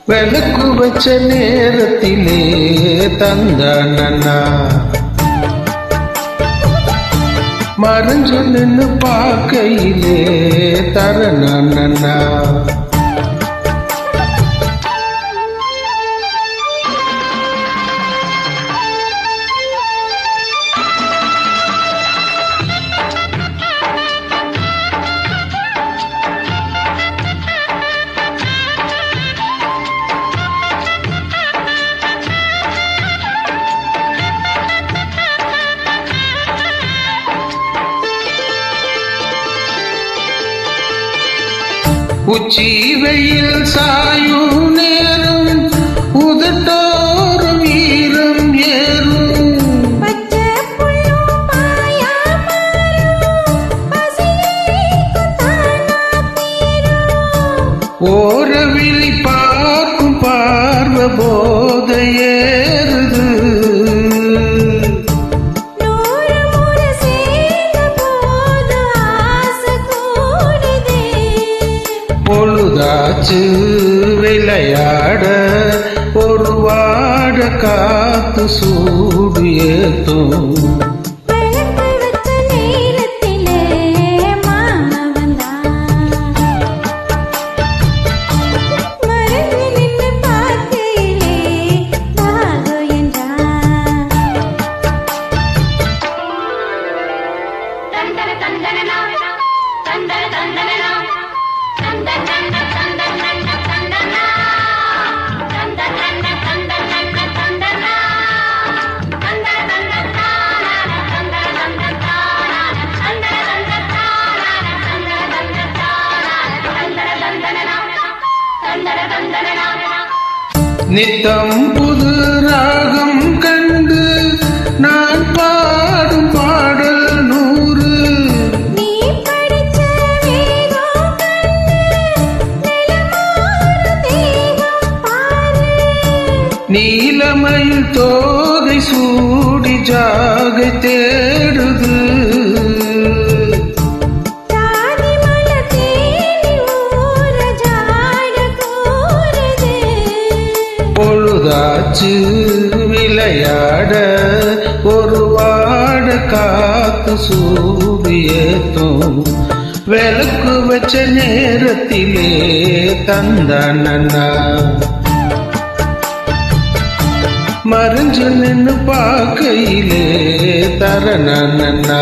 விளக்கு வச்ச நேரத்திலே தந்தானா மறைஞ்சு நின்னு பார்க்கையிலே தரணா உச்சி வெயில் சாயும் நேரம் உதட்டோறும் ஈரம் ஏறும் ஓரவிழி பார்க்கும் பார்வ போத ஏறுது பொழுதாச்சு விளையாட ஒரு வாட காத்து சூடு ஏத்தும் நித்தம் புது ராகம் கண்டு நான் பாடும் பாடல் 100 நீ படிச்ச வேகம் நீலமயில் தோகை சூடி ஜாகை தேடுது பொழுதாச்சு விளையாட ஒரு வாட காத்து சூரியத்தும் விளக்கு வச்ச நேரத்திலே தந்தானா மறைஞ்சு நின்னு பார்க்கையிலே தரணா